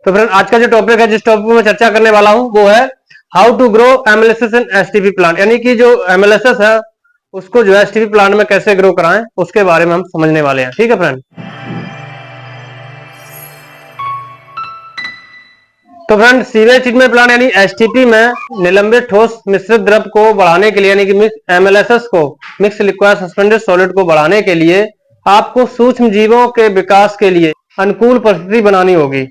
तो फ्रेंड आज का जो टॉपिक है, जिस टॉपिक में चर्चा करने वाला हूं वो है how to grow MLSS in STP plant, यानी कि जो एमएलएसएस है उसको जो है एसटीपी प्लांट में कैसे ग्रो कराएं उसके बारे में हम समझने वाले हैं। ठीक है फ्रेंड। तो फ्रेंड सीवेज ट्रीटमेंट प्लांट यानी एसटीपी में निलंबित ठोस मिश्रित द्रव को बढ़ाने के लिए यानी कि एमएलएसएस को मिक्स लिक्विड सस्पेंडेड सॉलिड को बढ़ाने के लिए आपको सूक्ष्म जीवों के विकास के लिए अनुकूल परिस्थिति बनानी होगी।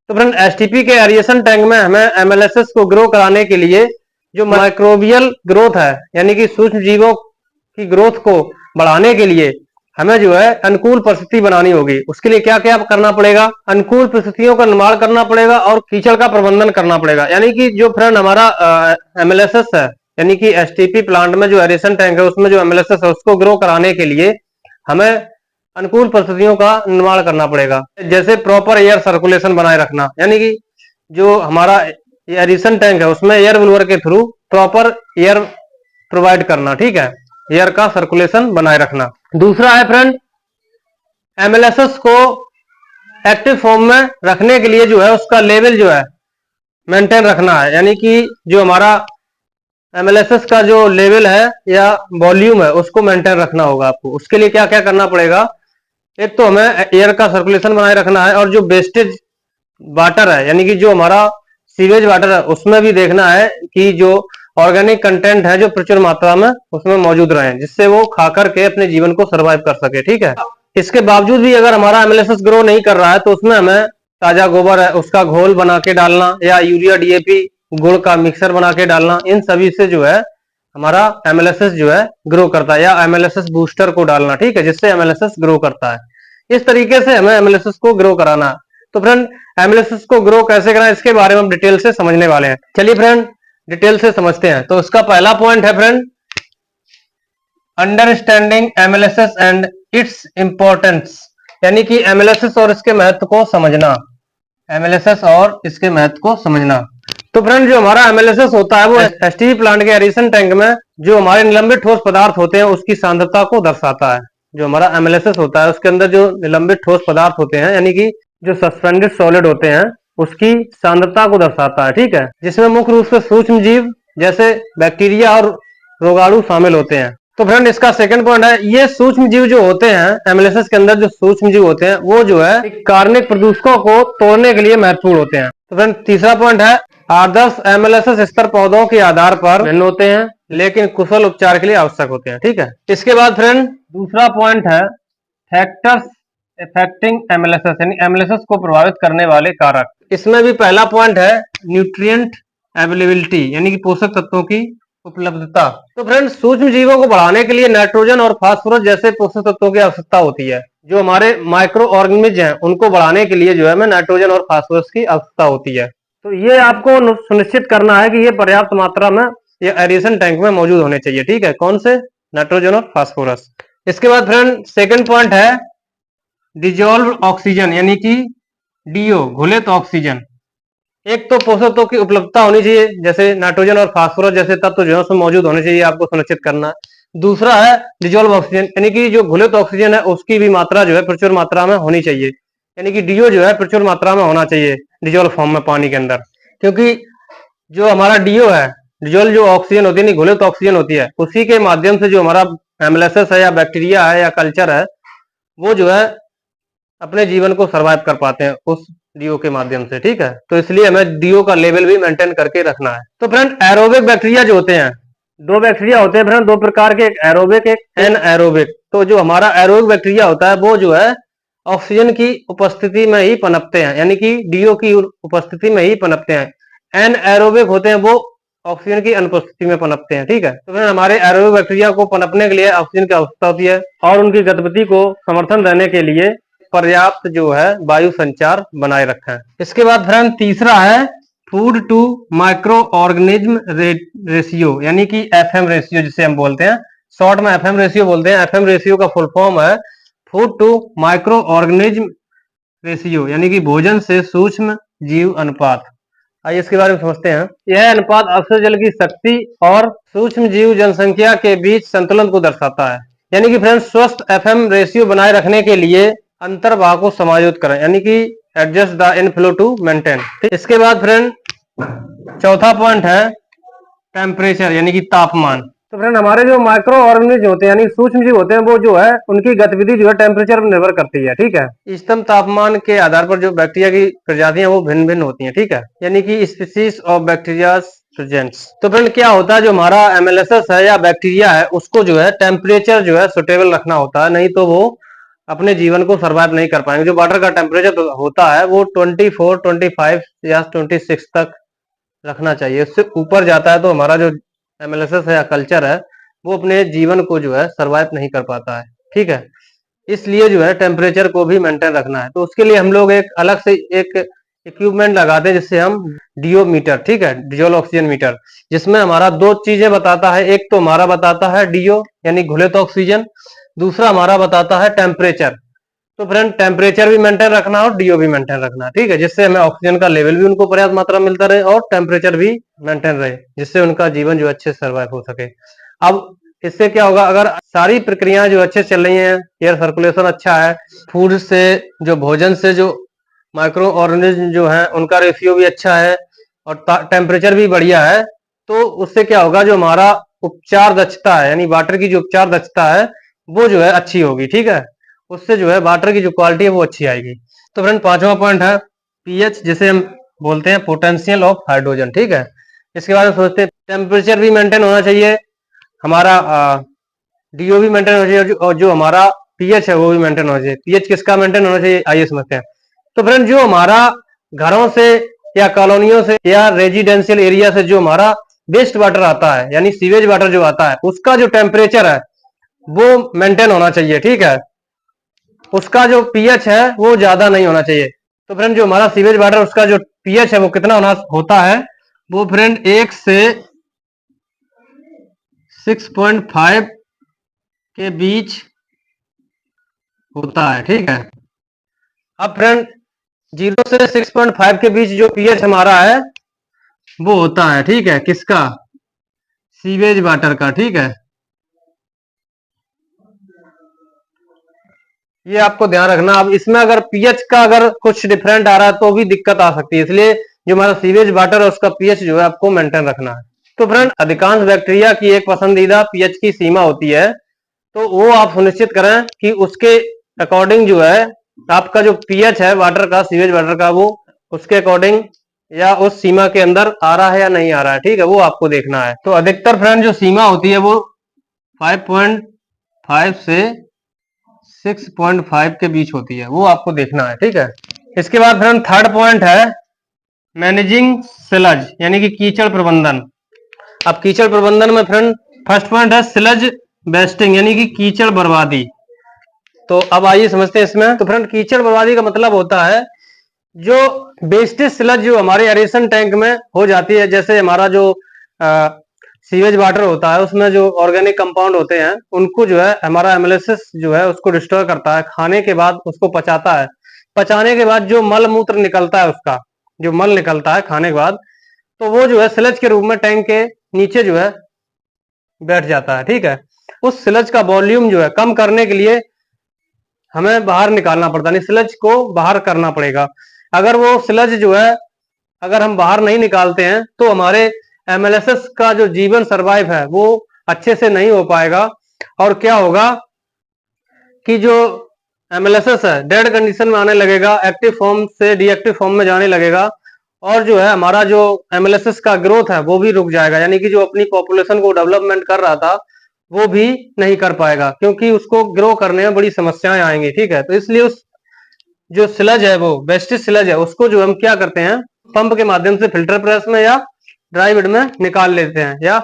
तो फ्रेंड एसटीपी के एरिएशन टैंक में हमें एमएलएसएस को ग्रो कराने के लिए जो माइक्रोबियल ग्रोथ है यानी कि सूक्ष्म जीवों की ग्रोथ को बढ़ाने के लिए हमें जो है अनुकूल परिस्थिति बनानी होगी। उसके लिए क्या क्या करना पड़ेगा? अनुकूल परिस्थितियों का निर्माण करना पड़ेगा और कीचड़ का प्रबंधन करना पड़ेगा। यानी कि जो फ्रेंड हमारा एमएलएसएस है यानी कि एसटीपी प्लांट में जो एरेशन टैंक है उसमें जो एमएलएसएस है उसको ग्रो कराने के लिए हमें अनुकूल परिस्थितियों का निर्माण करना पड़ेगा। जैसे प्रॉपर एयर सर्कुलेशन बनाए रखना, यानी कि जो हमारा एरेशन टैंक है उसमें एयर ब्लोअर के थ्रू प्रॉपर एयर प्रोवाइड करना। ठीक है, एयर का सर्कुलेशन बनाए रखना। दूसरा है फ्रेंड एमएलएसएस को एक्टिव फॉर्म में रखने के लिए जो है उसका लेवल जो है मेंटेन रखना है, यानी कि जो हमारा एमएलएसएस का जो लेवल है या वॉल्यूम है उसको मेंटेन रखना होगा आपको। उसके लिए क्या क्या करना पड़ेगा? एक तो हमें एयर का सर्कुलेशन बनाए रखना है और जो वेस्टेज वाटर है यानी कि जो हमारा सीवेज वाटर है उसमें भी देखना है कि जो ऑर्गेनिक कंटेंट है जो प्रचुर मात्रा में उसमें मौजूद रहे, जिससे वो खा करके अपने जीवन को सर्वाइव कर सके। ठीक है, इसके बावजूद भी अगर हमारा एमएलएसएस ग्रो नहीं कर रहा है तो उसमें हमें ताजा गोबर है उसका घोल बना के डालना या यूरिया डीएपी गुड़ का मिक्सर बना के डालना, इन सभी से जो है हमारा एमएलएसएस जो है ग्रो करता है, या एमएलएसएस बूस्टर को डालना। ठीक है, जिससे एमएलएसएस ग्रो करता है। इस तरीके से हमें एमएलएसएस को ग्रो कराना। तो फ्रेंड एमएलएसएस को ग्रो कैसे करना है इसके बारे में हम डिटेल से समझने वाले हैं। चलिए फ्रेंड डिटेल से समझते हैं। तो इसका पहला पॉइंट है friend understanding एमएलएसएस and its importance, यानी कि एमएलएसएस और इसके महत्व को समझना। एमएलएसएस और इसके महत्व को समझना। तो फ्रेंड जो हमारा एमएलएसएस होता है वो एसटीपी प्लांट के एरेशन टैंक में जो हमारे निलंबित ठोस पदार्थ होते हैं उसकी सांद्रता को दर्शाता है। जो हमारा एमएलएसएस होता है उसके अंदर जो निलंबित ठोस पदार्थ होते हैं यानी कि जो सस्पेंडेड सॉलिड होते हैं उसकी सांद्रता को दर्शाता है। ठीक है, जिसमें मुख्य रूप से सूक्ष्म जीव जैसे बैक्टीरिया और रोगाणु शामिल होते हैं। तो फ्रेंड इसका सेकंड पॉइंट है ये सूक्ष्म जीव जो होते हैं एमएलएसएस के अंदर जो सूक्ष्म जीव होते हैं वो जो है कार्बनिक प्रदूषकों को तोड़ने के लिए महत्वपूर्ण होते हैं। तो फ्रेंड तीसरा पॉइंट है आदर्श एमएलएसएस स्तर पौधों के आधार पर भिन्न होते हैं लेकिन कुशल उपचार के लिए आवश्यक होते हैं। ठीक है, इसके बाद फ्रेंड दूसरा पॉइंट है फैक्टर्स अफेक्टिंग एमएलएसएस, यानी एमएलएसएस को प्रभावित करने वाले कारक। इसमें भी पहला पॉइंट है न्यूट्रिएंट अवेलेबिलिटी, यानी कि पोषक तत्वों की उपलब्धता। तो फ्रेंड्स सूक्ष्म जीवों को बढ़ाने के लिए नाइट्रोजन और फास्फोरस जैसे पोषक तत्वों की आवश्यकता होती है। जो हमारे माइक्रो ऑर्गेनिज्म हैं उनको बढ़ाने के लिए जो है हमें नाइट्रोजन और फास्फोरस की आवश्यकता होती है। तो ये आपको सुनिश्चित करना है कि ये पर्याप्त मात्रा में ये एरेशन टैंक में मौजूद होने चाहिए। ठीक है, कौन से? नाइट्रोजन और फास्फोरस। इसके बाद फ्रेंड सेकंड पॉइंट है डिजोल्व ऑक्सीजन, यानी कि डीओ घुलित ऑक्सीजन। एक तो पोषक तत्वों की उपलब्धता होनी चाहिए जैसे नाइट्रोजन और फास्फोरस जैसे तत्व जो है उसमें मौजूद होने चाहिए, आपको सुनिश्चित करना। दूसरा है डिजोल्व ऑक्सीजन, यानी कि जो घुलित ऑक्सीजन है उसकी भी मात्रा जो है प्रचुर मात्रा में होनी चाहिए, यानी कि डीओ जो है प्रचुर मात्रा में होना चाहिए डिजोल्व फॉर्म में पानी के अंदर। क्योंकि जो हमारा डीओ है डिजोल्व जो ऑक्सीजन होती है घुलित ऑक्सीजन होती है उसी के माध्यम से जो हमारा एमएलएसएस है या बैक्टीरिया है या कल्चर है वो जो है अपने जीवन को सर्वाइव कर पाते हैं उस डीओ के माध्यम से। ठीक है, तो इसलिए हमें डीओ का लेवल भी मेंटेन करके रखना है। तो फ्रेंड एरोबिक बैक्टीरिया जो होते हैं दो बैक्टीरिया होते हैं फ्रेंड, दो प्रकार के, एक एरोबिक एक एनएरोबिक। तो जो हमारा एरोबिक बैक्टीरिया होता है वो जो है ऑक्सीजन की उपस्थिति में ही पनपते हैं, यानी कि डीओ की उपस्थिति में ही पनपते हैं। एनएरोबिक होते हैं वो ऑक्सीजन की अनुपस्थिति में पनपते हैं। ठीक है, तो फिर हमारे एरोबिक बैक्टीरिया को पनपने के लिए ऑक्सीजन की आवश्यकता होती है और उनकी गतिविधि को समर्थन देने के लिए पर्याप्त जो है वायु संचार बनाए रखें। इसके बाद फ्रेंड तीसरा है food to micro organism ratio, यानी कि एफएम रेशियो जिसे हम बोलते हैं, शॉर्ट में एफएम रेशियो बोलते हैं। एफएम रेशियो का फुल फॉर्म है food to micro organism ratio, यानी कि भोजन से सूक्ष्म जीव अनुपात। आइए इसके बारे में समझते हैं। यह अनुपात अवशोषण जल की शक्ति और सूक्ष्म जीव जनसंख्या के बीच संतुलन को दर्शाता है। यानी कि फ्रेंड्स स्वस्थ एफएम रेशियो बनाए रखने के लिए अंतर्वाह को समायोजित करें, यानी कि adjust the inflow to maintain. इसके बाद फ्रेंड चौथा पॉइंट है टेम्परेचर यानी कि तापमान। तो फ्रेंड हमारे जो माइक्रो ऑर्गेनिज्म होते हैं यानी सूक्ष्म जीव होते हैं वो जो है उनकी गतिविधि जो है टेम्परेचर पर निर्भर करती है, ठीक है। इष्टतम तापमान के आधार पर जो बैक्टीरिया की प्रजातियां वो भिन्न भिन्न होती हैं, ठीक है, यानी कि स्पीसीज ऑफ बैक्टीरिया प्रेजेंट्स। तो फ्रेंड क्या होता है जो हमारा एमएलएसएस है या बैक्टीरिया है उसको जो है टेम्परेचर जो है सुटेबल रखना होता है, नहीं तो वो अपने जीवन को सर्वाइव नहीं कर पाएंगे। जो वाटर का टेम्परेचर होता है वो 24, 25 या 26 तक रखना चाहिए। उससे ऊपर जाता है तो हमारा जो एमएलएसएस है या कल्चर है वो अपने जीवन को जो है सर्वाइव नहीं कर पाता है, ठीक है। इसलिए जो है टेम्परेचर को भी मेंटेन रखना है। तो उसके लिए हम लोग एक अलग से एक इक्विपमेंट लगाते हैं जिससे हम डीओ मीटर, ठीक है, डिजोल ऑक्सीजन मीटर, जिसमें हमारा दो चीजें बताता है। एक तो हमारा बताता है डीओ यानी घुलित ऑक्सीजन, दूसरा हमारा बताता है टेम्परेचर। तो फ्रेंड टेम्परेचर भी मेंटेन रखना और डीओ भी मेंटेन रखना, ठीक है, जिससे हमें ऑक्सीजन का लेवल भी उनको पर्याप्त मात्रा में मिलता रहे और टेम्परेचर भी मेंटेन रहे, जिससे उनका जीवन जो अच्छे से सर्वाइव हो सके। अब इससे क्या होगा, अगर सारी प्रक्रियाएं जो अच्छे चल रही हैं, एयर सर्कुलेशन अच्छा है, फूड से जो भोजन से जो माइक्रो ऑर्गेनिज्म जो है उनका रेशियो भी अच्छा है और टेम्परेचर भी बढ़िया है, तो उससे क्या होगा जो हमारा उपचार दक्षता है यानी वाटर की जो उपचार दक्षता है वो जो है अच्छी होगी, ठीक है। उससे जो है वाटर की जो क्वालिटी है वो अच्छी आएगी। तो फ्रेंड पांचवा पॉइंट है पीएच, जिसे हम बोलते हैं पोटेंशियल ऑफ हाइड्रोजन, ठीक है। इसके बारे में सोचते हैं टेम्परेचर भी मेंटेन होना चाहिए, हमारा डीओ भी मेंटेन होना चाहिए और जो हमारा पीएच है वो भी मेंटेन होना चाहिए। पीएच किसका मेंटेन होना चाहिए आइए समझते हैं। तो फ्रेंड जो हमारा घरों से या कॉलोनियों से या रेजिडेंशियल एरिया से जो हमारा वेस्ट वाटर आता है यानी सीवेज वाटर जो आता है उसका जो टेम्परेचर है वो मेंटेन होना चाहिए, ठीक है। उसका जो पीएच है वो ज्यादा नहीं होना चाहिए। तो फ्रेंड जो हमारा सीवेज वाटर उसका जो पीएच है वो कितना होता है, वो फ्रेंड 1 से 6.5 के बीच होता है, ठीक है। अब फ्रेंड 0 से 6.5 के बीच जो पीएच हमारा है वो होता है, ठीक है, किसका, सीवेज वाटर का, ठीक है। ये आपको ध्यान रखना। अब इसमें अगर पीएच का अगर कुछ डिफरेंट आ रहा है तो भी दिक्कत आ सकती है, इसलिए जो हमारा सीवेज वाटर है उसका पीएच जो है आपको मेंटेन रखना है। तो फ्रेंड अधिकांश बैक्टीरिया की एक पसंदीदा पीएच की सीमा होती है, तो वो आप सुनिश्चित करें कि उसके अकॉर्डिंग जो है आपका जो पीएच है वाटर का, सीवेज वाटर का, वो उसके अकॉर्डिंग या उस सीमा के अंदर आ रहा है या नहीं आ रहा है, ठीक है, वो आपको देखना है। तो अधिकतर फ्रेंड जो सीमा होती है वो 5.5 से 6.5 के बीच होती है, वो आपको देखना है, ठीक है। इसके बाद फ्रेंड थर्ड पॉइंट है मैनेजिंग सिलज यानी कि कीचड़ प्रबंधन। अब कीचड़ प्रबंधन में फ्रेंड फर्स्ट पॉइंट है सिलज वेस्टिंग यानी कि कीचड़ बर्बादी। तो अब आइए समझते हैं इसमें। तो फ्रेंड कीचड़ बर्बादी का मतलब होता है जो वेस्टेज सिलज जो हमारे एरेशन टैंक में हो जाती है, जैसे हमारा जो सीवेज वाटर होता है उसमें जो ऑर्गेनिक कंपाउंड होते हैं उनको जो है हमारा एमएलएसएस जो है उसको डिस्ट्रॉय करता है, खाने के बाद उसको पचाता है, पचाने के बाद जो मल मूत्र निकलता है उसका जो मल निकलता है खाने के बाद, तो वो जो है सिलज के रूप में टैंक के नीचे जो है बैठ जाता है, ठीक है। उस सिलज का वॉल्यूम जो है कम करने के लिए हमें बाहर निकालना पड़ता है, सिलज को बाहर करना पड़ेगा। अगर वो सिलज जो है अगर हम बाहर नहीं निकालते हैं तो हमारे एमएलएसएस का जो जीवन सर्वाइव है वो अच्छे से नहीं हो पाएगा और क्या होगा कि जो एमएलएसएस है डेड कंडीशन में आने लगेगा, एक्टिव फॉर्म से डीएक्टिव फॉर्म में जाने लगेगा और जो है हमारा जो एमएलएसएस का ग्रोथ है वो भी रुक जाएगा, यानी कि जो अपनी पॉपुलेशन को डेवलपमेंट कर रहा था वो भी नहीं कर पाएगा क्योंकि उसको ग्रो करने में बड़ी समस्याएं आएंगी, ठीक है। तो इसलिए उस जो सिलज है वो वेस्टेज सिलज है उसको जो हम क्या करते हैं पंप के माध्यम से फिल्टर प्रेस में या ड्राई बेड में निकाल लेते हैं या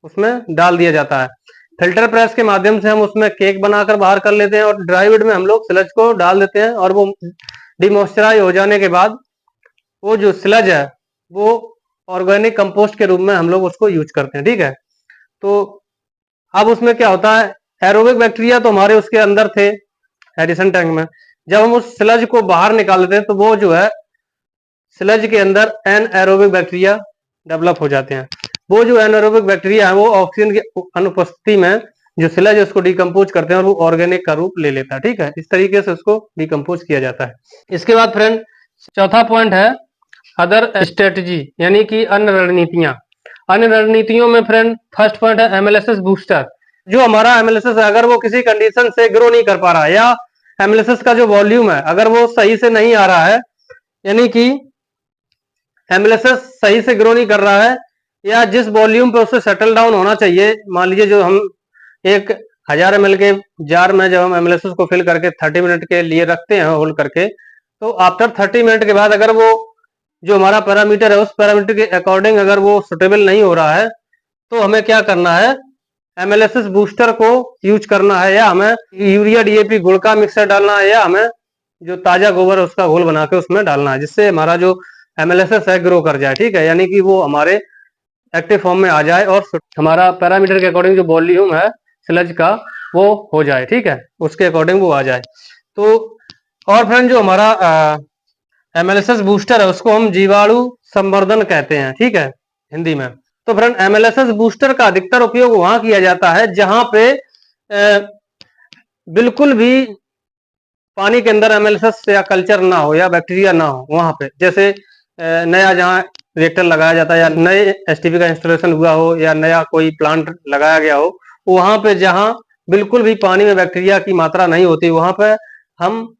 उसमें डाल दिया जाता है। फिल्टर प्रेस के माध्यम से हम उसमें केक बनाकर बाहर कर लेते हैं और ड्राई बेड में हम लोग सिलज को डाल देते हैं और वो डिमॉइस्चराइज हो जाने के बाद वो जो सिलज है वो ऑर्गेनिक कंपोस्ट के रूप में हम लोग उसको यूज करते हैं, ठीक है। तो अब उसमें क्या होता है एरोबिक बैक्टीरिया तो हमारे उसके अंदर थे एडिशन टैंक में, जब हम उस सिलज को बाहर निकाल देते हैं तो वो जो है सिलज के अंदर एनएरोबिक बैक्टीरिया डेवलप हो जाते हैं। वो जो एनएरोबिक बैक्टीरिया है वो ऑक्सीजन की अनुपस्थिति में जो सिलज है उसको डिकम्पोज करते हैं और वो ऑर्गेनिक का रूप ले लेता है, ठीक है। इस तरीके से उसको डिकम्पोज किया जाता है। इसके बाद फ्रेंड चौथा पॉइंट है अदर स्ट्रेटजी, यानी कि अन्य रणनीतियां। अन्य रणनीतियों में फ्रेंड फर्स्ट पॉइंट है एमएलएसएस बूस्टर। जो हमारा एमएलएसएस है अगर वो किसी कंडीशन से ग्रो नहीं कर पा रहा है, या एमएलएसएस का जो वॉल्यूम है अगर वो सही से नहीं आ रहा है, यानी कि एमएलएसएस सही से ग्रो नहीं कर रहा है, या जिस वॉल्यूम पे उससे सेटल डाउन होना चाहिए, मान लीजिए जो हम 1000 ml के जार में जब हम एमएलएसएस को फिल करके 30 मिनट के लिए रखते हैं होल्ड करके, तो आफ्टर 30 मिनट के बाद अगर वो जो हमारा पैरामीटर है उस पैरामीटर के अकॉर्डिंग अगर वो सुटेबल नहीं हो रहा है, तो हमें क्या करना है, एमएलएसएस बूस्टर को यूज करना है, या हमें यूरिया डीएपी गुड़ का मिक्सर डालना है, या हमें जो ताजा गोबर है उसका घोल बना के उसमें डालना है, जिससे हमारा जो एमएलएसएस है ग्रो कर जाए। ठीक है, यानी कि वो हमारे एक्टिव फॉर्म में आ जाए और हमारा पैरामीटर के अकॉर्डिंग जो वॉल्यूम है स्लज का वो हो जाए। ठीक है, उसके अकॉर्डिंग वो आ जाए। तो और फ्रेंड जो हमारा एमएलएसएस बूस्टर है उसको हम जीवाणु संवर्धन कहते हैं, ठीक है, हिंदी में। तो फ्रेंड एमएलएसएस बूस्टर का अधिकतर उपयोग वहां किया जाता है जहां पे बिल्कुल भी पानी के अंदर एमएलएसएस या कल्चर ना हो या बैक्टीरिया ना हो, वहां पे जैसे नया जहां रिएक्टर लगाया जाता है, या नए एसटीपी का इंस्टॉलेशन हुआ हो, या नया कोई प्लांट लगाया गया हो, वहां पे जहां बिल्कुल भी पानी में बैक्टीरिया की मात्रा नहीं होती, वहां पे हम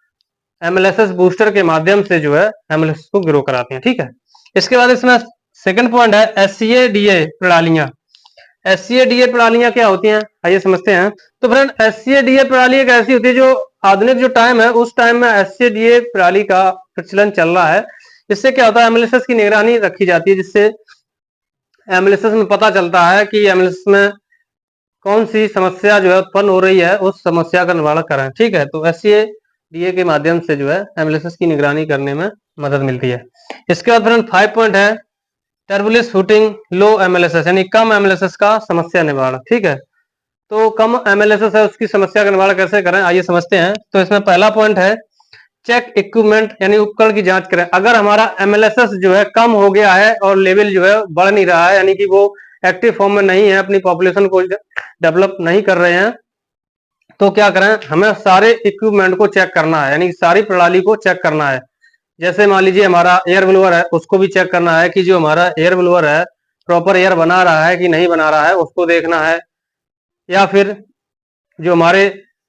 एमएलएसएस बूस्टर के माध्यम से जो है एमएलएसएस को ग्रो कराते हैं। ठीक है, इसके बाद इसमें सेकंड पॉइंट है एससीएडीए प्रणालियां। एससीएडीए प्रणालियां क्या होती हैं, आइए समझते हैं। तो फ्रेंड एससीएडीए प्रणाली एक ऐसी होती है जो आधुनिक जो टाइम है उस टाइम में एससीएडीए प्रणाली का प्रचलन चल रहा है। इससे क्या होता है, एमएलएसएस की निगरानी रखी जाती है, जिससे एमएलएसएस में पता चलता है कि एमएलएसएस में कौन सी समस्या जो है उत्पन्न हो रही है, उस समस्या का निवारण करें। ठीक है, तो एससीएडीए के माध्यम से जो है एमएलएसएस की निगरानी करने में मदद मिलती है। इसके बाद फ्रेंड 5 पॉइंट है टर्बुलेंस फुटिंग लो एमएलएसएस, यानी कम एमएलएसएस का समस्या निवारण। ठीक है, तो कम एमएलएसएस है उसकी समस्या का निवारण कैसे करें, आइए समझते हैं। तो इसमें पहला पॉइंट है चेक इक्विपमेंट, यानी उपकरण की जांच करें। अगर हमारा एमएलएसएस जो है कम हो गया है और लेवल जो है बढ़ नहीं रहा है, यानी कि वो एक्टिव फॉर्म में नहीं है, अपनी पॉपुलेशन को डेवलप नहीं कर रहे हैं, तो क्या करें, हमें सारे इक्विपमेंट को चेक करना है, यानी सारी प्रणाली को चेक करना है। जैसे मान लीजिए हमारा एयर ब्लोअर है, उसको भी चेक करना है कि जो हमारा एयर ब्लोअर है प्रॉपर एयर बना रहा है कि नहीं बना रहा है, उसको देखना है। या फिर जो हमारे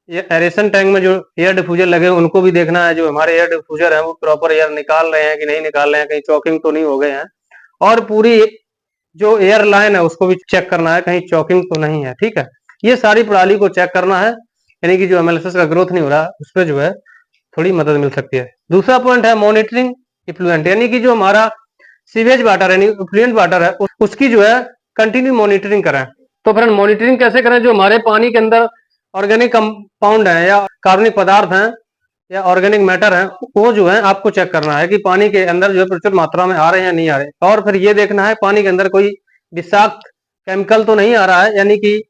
ये एरेशन टैंक में जो एयर डिफ्यूजर लगे उनको भी देखना है, जो हमारे एयर डिफ्यूजर है वो प्रॉपर एयर निकाल रहे हैं कि नहीं निकाल रहे हैं, कहीं चॉकिंग तो नहीं हो गए हैं। और पूरी जो एयर लाइन है उसको भी चेक करना है, कहीं चॉकिंग तो नहीं है। ठीक है, ये सारी प्रणाली को चेक करना है, यानी कि जो एमएलएसएस का ग्रोथ नहीं हो रहा उस पर जो है थोड़ी मदद मिल सकती है। दूसरा पॉइंट है मॉनिटरिंग इफ्लुएंट, यानी कि जो हमारा सीवेज वाटर यानी इफ्लुएंट वाटर है उसकी जो है कंटिन्यू मॉनिटरिंग करें। तो फ्रेंड मॉनिटरिंग कैसे करें, जो हमारे पानी के अंदर ऑर्गेनिक कंपाउंड है या कार्बनिक पदार्थ हैं या ऑर्गेनिक मैटर है, वो जो है आपको चेक करना है कि पानी के अंदर जो है प्रचुर मात्रा में आ रहे हैं या नहीं आ रहे। और फिर ये देखना है पानी के अंदर कोई विषाक्त केमिकल तो नहीं आ रहा है, यानी कि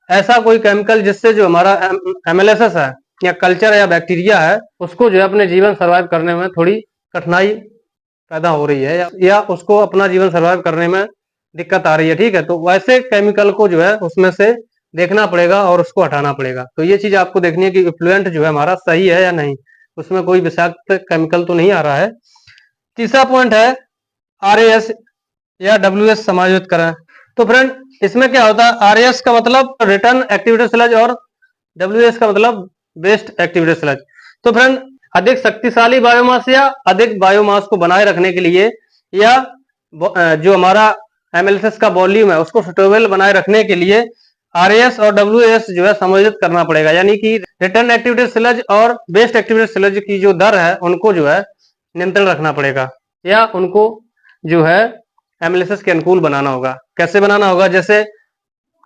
ऐसा कोई केमिकल जिससे जो हमारा एमएलएसएस है या कल्चर या बैक्टीरिया है उसको जो है अपने जीवन सर्वाइव करने में थोड़ी कठिनाई पैदा हो रही है, या उसको अपना जीवन सर्वाइव करने में दिक्कत आ रही है। ठीक है, तो वैसे केमिकल को जो है उसमें से देखना पड़ेगा और उसको हटाना पड़ेगा। तो ये चीज आपको देखनी है कि इफ्लुएंट जो है हमारा सही है या नहीं, उसमें कोई विषाक्त केमिकल तो नहीं आ रहा है। तीसरा पॉइंट है आरएएस या डब्ल्यूएस समायोजित करें। तो फ्रेंड इसमें क्या होता है, आरएएस का मतलब रिटर्न एक्टिवेटेड स्लज और डब्ल्यूएस का मतलब वेस्ट एक्टिवेटेड स्लज। तो फ्रेंड अधिक शक्तिशाली बायोमास या अधिक बायोमास को बनाए रखने के लिए, या जो हमारा एमएलएसएस का वॉल्यूम है उसको सुटेबल बनाए रखने के लिए आरएएस और डब्ल्यूएस जो है समायोजित करना पड़ेगा, यानी कि रिटर्न एक्टिवेटेड स्लज और वेस्ट एक्टिवेटेड स्लज की जो दर है उनको जो है नियंत्रण रखना पड़ेगा, या उनको जो है एमएलएसएस के अनुकूल बनाना होगा। कैसे बनाना होगा, जैसे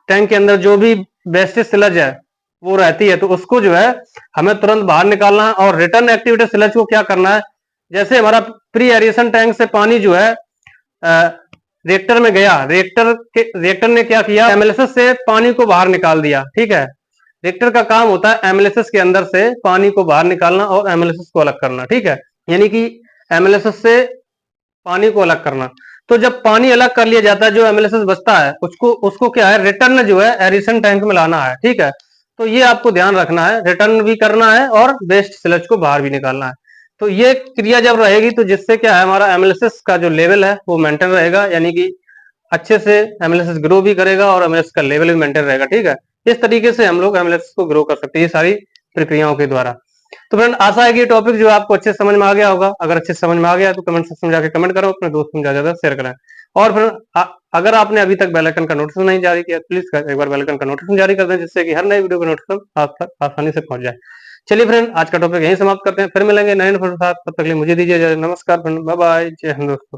टैंक के अंदर जो भी वेस्टेज स्लज है वो रहती है तो उसको जो है हमें तुरंत बाहर निकालना है। और रिटर्न एक्टिवेटेड स्लज को क्या करना है, जैसे हमारा प्री एरिएशन टैंक से पानी जो है रिएक्टर में गया, रिएक्टर ने क्या किया, एमएलएसएस से पानी को बाहर निकाल दिया। ठीक है, रिएक्टर का काम होता है एमएलएसएस के अंदर से पानी को बाहर निकालना और एमएलएसएस को अलग करना। ठीक है, यानी कि एमएलएसएस से पानी को अलग करना। तो जब पानी अलग कर लिया जाता है, जो एमएलएसएस बचता है उसको क्या है, रिटर्न जो है एरिएशन टैंक में लाना है। ठीक है, तो ये आपको ध्यान रखना है, रिटर्न भी करना है और वेस्ट स्लज को बाहर भी निकालना है। तो ये क्रिया जब रहेगी तो जिससे क्या है, हमारा एमएलएसएस का जो लेवल है वो मेंटेन रहेगा, यानी कि अच्छे से एमएलएसएस ग्रो भी करेगा और एमएलएसएस का लेवल भी मेंटेन रहेगा। ठीक है, इस तरीके से हम लोग एमएलएसएस को ग्रो कर सकते हैं ये सारी प्रक्रियाओं के द्वारा। तो फ्रेंड आशा है कि ये टॉपिक जो आपको अच्छे समझ में आ गया होगा। अगर अच्छे समझ में आ गया तो कमेंट सेक्शन में जाके कमेंट करो, अपने दोस्तों में ज्यादा शेयर करें। और फिर अगर आपने अभी तक बेल आइकन का नोटिफिकेशन नहीं जारी किया, प्लीज एक बार बेल आइकन का नोटिफिकेशन जारी कर दें, जिससे कि हर नए वीडियो का नोटिफिकेशन आप तक आसानी से पहुंच जाए। चलिए फ्रेंड, आज का टॉपिक यहीं समाप्त करते हैं, फिर मिलेंगे नए इन्फॉर्मेशन के साथ। तब तक के लिए मुझे दीजिए नमस्कार फ्रेंड, बाय बाय, जय हिंद दोस्तों।